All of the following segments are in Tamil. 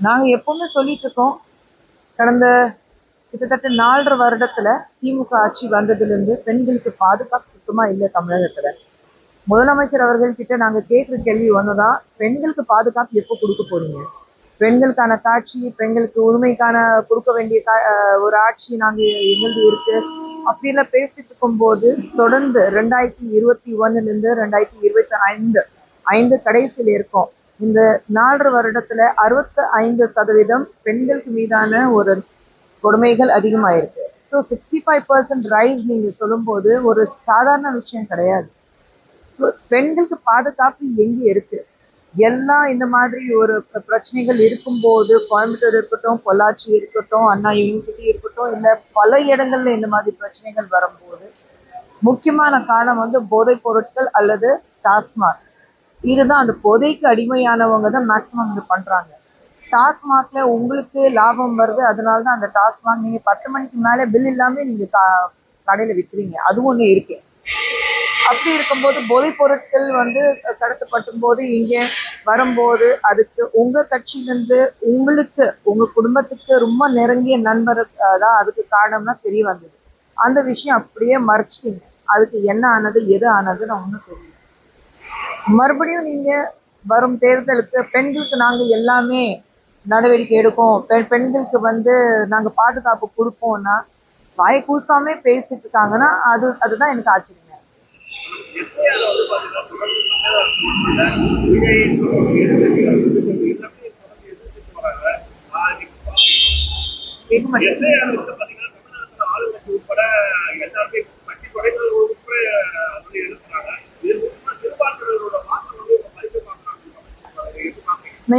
நாங்க எப்பவுமே சொல்லிட்டு இருக்கோம். கடந்த கிட்டத்தட்ட 4.5 வருடத்துல திமுக ஆட்சி வந்ததுலேருந்து பெண்களுக்கு பாதுகாப்பு சுத்தமா இல்லை தமிழகத்துல. முதலமைச்சர் அவர்கள் கிட்ட நாங்க கேட்குற கேள்வி ஒண்ணுதான், பெண்களுக்கு பாதுகாப்பு எப்போ கொடுக்க போறீங்க? பெண்களுக்கான காட்சி, பெண்களுக்கு உரிமைக்கான கொடுக்க வேண்டிய ஒரு ஆட்சி நாங்க எங்களுக்கு இருக்கு அப்படின்லாம் பேசிட்டு இருக்கும்போது, தொடர்ந்து 2021 2025 கடைசியில் இருக்கோம். இந்த 4.5 வருடத்துல 65% பெண்களுக்கு மீதான ஒரு கொடுமைகள் அதிகமாயிருக்கு. ஸோ 65% ரைஸ் நீங்க சொல்லும்போது ஒரு சாதாரண விஷயம் கிடையாது. ஸோ பெண்களுக்கு பாதுகாப்பு எங்க இருக்கு? எல்லாம் இந்த மாதிரி ஒரு பிரச்சனைகள் இருக்கும்போது, கோயம்புத்தூர் இருக்கட்டும், பொள்ளாச்சி இருக்கட்டும், அண்ணா யூனிவர்சிட்டி இருக்கட்டும், இல்லை பல இடங்கள்ல இந்த மாதிரி பிரச்சனைகள் வரும்போது முக்கியமான காரணம் போதைப் பொருட்கள் அல்லது டாஸ்மாக். இதுதான், அந்த போதைக்கு அடிமையானவங்க தான் மேக்சிமம் இது பண்றாங்க. டாஸ்மாக்ல உங்களுக்கு லாபம் வருது, அதனாலதான் அந்த டாஸ்மாக் நீங்க 10 மணிக்கு மேல பில் இல்லாம நீங்க கடையில விற்கிறீங்க. அதுவும் ஒண்ணு இருக்கு. அப்படி இருக்கும்போது போதைப் பொருட்கள் கடத்தப்படும் போது இங்க வரும்போது அதுக்கு உங்க கட்சியிலிருந்து உங்களுக்கு உங்க குடும்பத்துக்கு ரொம்ப நெருங்கிய நண்பர் தான் அதுக்கு காரணம்னா தெரிய வந்தது. அந்த விஷயம் அப்படியே மறைச்சிட்டீங்க. அதுக்கு என்ன ஆனது, எது ஆனதுன்னு ஒன்றும் தெரியல. மறுபடியும் நீங்க வரும் தேர்தலுக்கு பெண்களுக்கு நாங்க எல்லாமே நடவடிக்கை எடுப்போம், பெண்களுக்கு நாங்க பாதுகாப்பு கொடுப்போம்னா வாய் கூசாமே பேசிட்டு இருக்காங்கன்னா அதுதான் எனக்கு ஆச்சரியம்.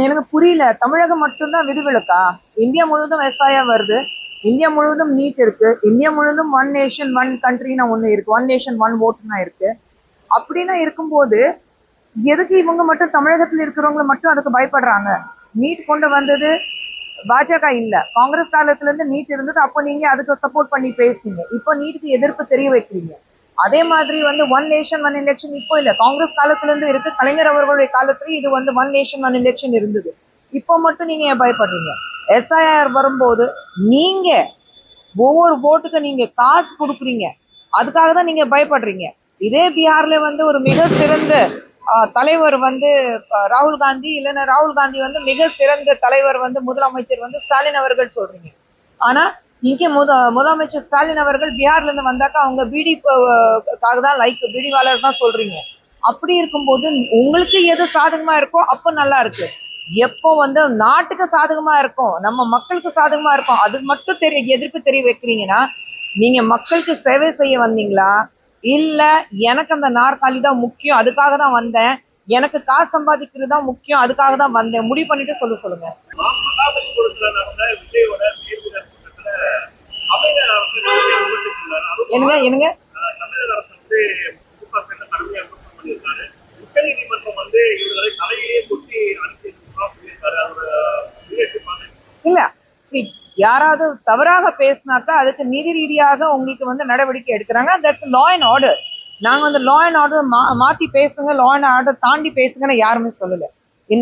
எனக்கு புரியல, தமிழகம் மட்டும்தான் விதிவிலக்கா? இந்தியா முழுவதும் எஸ்ஐஆர் வருது, இந்தியா முழுவதும் நீட் இருக்கு, இந்தியா முழுவதும் ஒன் நேஷன் ஒன் கண்ட்ரின்னு ஒண்ணு இருக்கு, ஒன் நேஷன் ஒன் ஓட்டுனா இருக்கு. அப்படின்னா இருக்கும்போது எதுக்கு இவங்க மட்டும் தமிழகத்தில் இருக்கிறவங்க மட்டும் அதுக்கு பயப்படுறாங்க? நீட் கொண்டு வந்தது பாஜக இல்ல, காங்கிரஸ் காலத்துல இருந்து நீட் இருந்தது. அப்போ நீங்க அதுக்கு சப்போர்ட் பண்ணி பேசுனீங்க, இப்போ நீட்டுக்கு எதிர்ப்பு தெரிய வைக்கிறீங்க. அதே மாதிரி ஒன் நேஷன் ஒன் எலெக்ஷன் இப்போ இல்ல, காங்கிரஸ் காலத்துல இருந்து இருக்கு, கலைஞர் அவர்களுடைய காலத்துல இது ஒன் நேஷன் ஒன் எலெக்ஷன் இருந்தது. இப்போ மட்டும் நீங்க ஏன் பயப்படுறீங்க? எஸ்ஐஆர் வரும்போது நீங்க ஒவ்வொரு ஓட்டுக்கு நீங்க காசு கொடுக்குறீங்க, அதுக்காக தான் நீங்க பயப்படுறீங்க. இதே பீகார்ல ஒரு மிக சிறந்த தலைவர் ராகுல் காந்தி, இல்லைன்னா ராகுல் காந்தி மிக சிறந்த தலைவர் முதலமைச்சர் ஸ்டாலின் அவர்கள் சொல்றீங்க. ஆனா இங்கே முதலமைச்சர் ஸ்டாலின் அவர்கள் பீகார்ல இருந்து வந்தாக்கா அவங்க பிடிக்காக தான், லைக் பிடிவாளர் தான் சொல்றீங்க. அப்படி இருக்கும்போது உங்களுக்கு எது சாதகமா இருக்கோ அப்போ நல்லா இருக்கு. எப்போ நாட்டுக்கு சாதகமா இருக்கும், நம்ம மக்களுக்கு சாதகமா இருக்கும், அது மட்டும் எதிர்ப்பு தெரிய வைக்கிறீங்கன்னா நீங்க மக்களுக்கு சேவை செய்ய வந்தீங்களா, இல்ல எனக்கு அந்த நாற்காலி தான் முக்கியம் அதுக்காக தான் வந்தேன், எனக்கு காசு சம்பாதிக்கிறது தான் முக்கியம் அதுக்காக தான் வந்தேன், முடிவு பண்ணிட்டு சொல்லுங்க. என்னங்க என்னங்க இல்ல, யாராவது தவறாக பேசினாக்கா அதுக்கு நீதி ரீதியாக உங்களுக்கு நடவடிக்கை எடுக்கிறாங்க. That's law and order. நாங்க லா அண்ட் ஆர்டர் மாத்தி பேசுங்க, லா அண்ட் ஆர்டர் தாண்டி பேசுங்கன்னு யாருமே சொல்லல.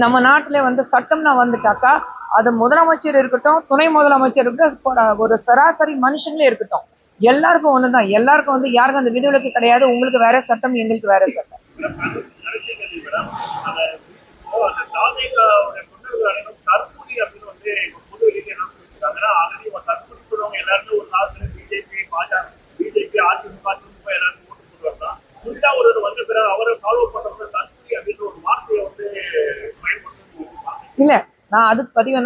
நம்ம நாட்டுல சட்டம்னா வந்துட்டாக்கா அது முதலமைச்சர் இருக்கட்டும், துணை முதலமைச்சர் இருக்கட்டும், ஒரு சராசரி மனுஷங்களே இருக்கட்டும், எல்லாருக்கும் ஒண்ணுதான். எல்லாருக்கும் யாருக்கும் அந்த விதிவிலக்கு கிடையாது. உங்களுக்கு வேற சட்டம், எங்களுக்கு வேற சட்டம். இல்ல, நான் அதுக்கு பதிவு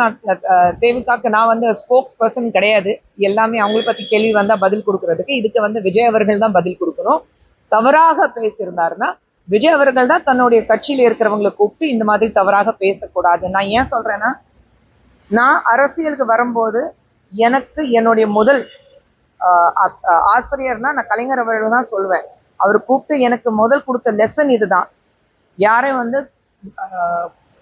தேவிகாக்கு நான் ஸ்போக்ஸ் பர்சன் கிடையாது. எல்லாமே அவங்களை பத்தி கேள்வி வந்தா பதில் கொடுக்கறதுக்கு இதுக்கு விஜய் அவர்கள் தான் பதில் கொடுக்கணும். தவறாக பேசியிருந்தாருன்னா விஜய் அவர்கள் தான் தன்னுடைய கட்சியில இருக்கிறவங்களை கூப்பிட்டு இந்த மாதிரி தவறாக பேசக்கூடாது. நான் ஏன் சொல்றேன்னா, நான் அரசியலுக்கு வரும்போது எனக்கு என்னுடைய முதல் ஆசிரியர்னா நான் கலைஞர் அவர்கள் தான் சொல்லுவேன். அவர் கூப்பிட்டு எனக்கு முதல் கொடுத்த லெசன் இதுதான், யாரையும்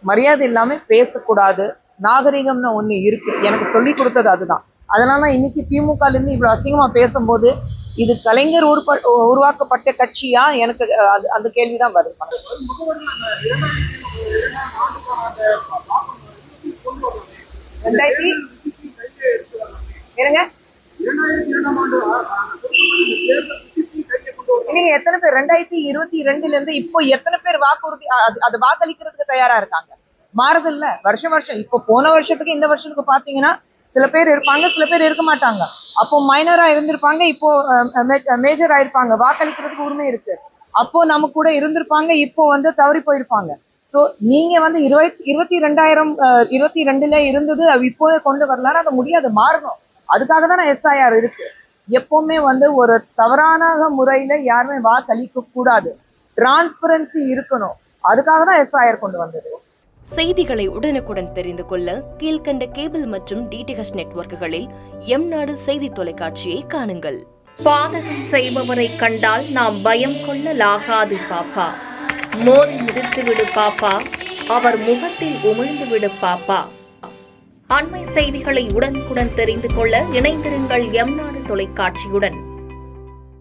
மரியாதை இல்லாம பேசக்கூடாது, நாகரிகம்னு ஒண்ணு இருக்கு, எனக்கு சொல்லி கொடுத்தது அதுதான். அதனால இன்னைக்கு திமுக இருந்து இவ்வளவு அசிங்கமா பேசும்போது இது கலைஞர் உருவாக்கப்பட்ட கட்சியா, எனக்கு அந்த கேள்விதான் வருது. ரெண்டாயிரத்தி இருங்க இல்லைங்க, எத்தனை பேர் 2022 இருந்து இப்போ எத்தனை பேர் வாக்குறுதி அது வாக்களிக்கிறதுக்கு தயாரா இருக்காங்க? மாறுது இல்ல வருஷம் வருஷம். இப்போ போன வருஷத்துக்கு இந்த வருஷத்துக்கு பாத்தீங்கன்னா சில பேர் இருப்பாங்க, சில பேர் இருக்க மாட்டாங்க. அப்போ மைனரா இருந்திருப்பாங்க, இப்போ மேஜர் ஆயிருப்பாங்க. வாக்களிக்கிறதுக்கு உரிமை இருக்கு. அப்போ நம்ம கூட இருந்திருப்பாங்க, இப்போ தவறி போயிருப்பாங்க. ஸோ நீங்க 22,2022 இருந்தது இப்போ கொண்டு வரலாம்னு அது முடியாது, மாறணும். அதுக்காக தான் எஸ்ஐஆர் இருக்கு. எப்பவுமே ஒரு தவறான முறையில யாருமே வாக்களிக்க கூடாது, டிரான்ஸ்பரன்சி இருக்கணும். அதுக்காக தான் எஸ்ஐஆர் கொண்டு வந்தது. செய்திகளை உடனுக்குடன் தெரிந்து கொள்ள கீழ்கண்ட கேபிள் மற்றும் டிடிஹெச் நெட்வொர்க்குகளில் எம்நாடு செய்தி தொலைக்காட்சியை காணுங்கள். பாதகம் செய்பவரை கண்டால் நாம் பயம் கொள்ளலாகாது பாப்பா. மோதி மிதித்து விடு பாப்பா, அவர் முகத்தில் உமிழ்ந்து விடு பாப்பா. அண்மை செய்திகளை உடனுக்குடன் தெரிந்து கொள்ள இணைந்திருங்கள் எம்நாடு தொலைக்காட்சியுடன்.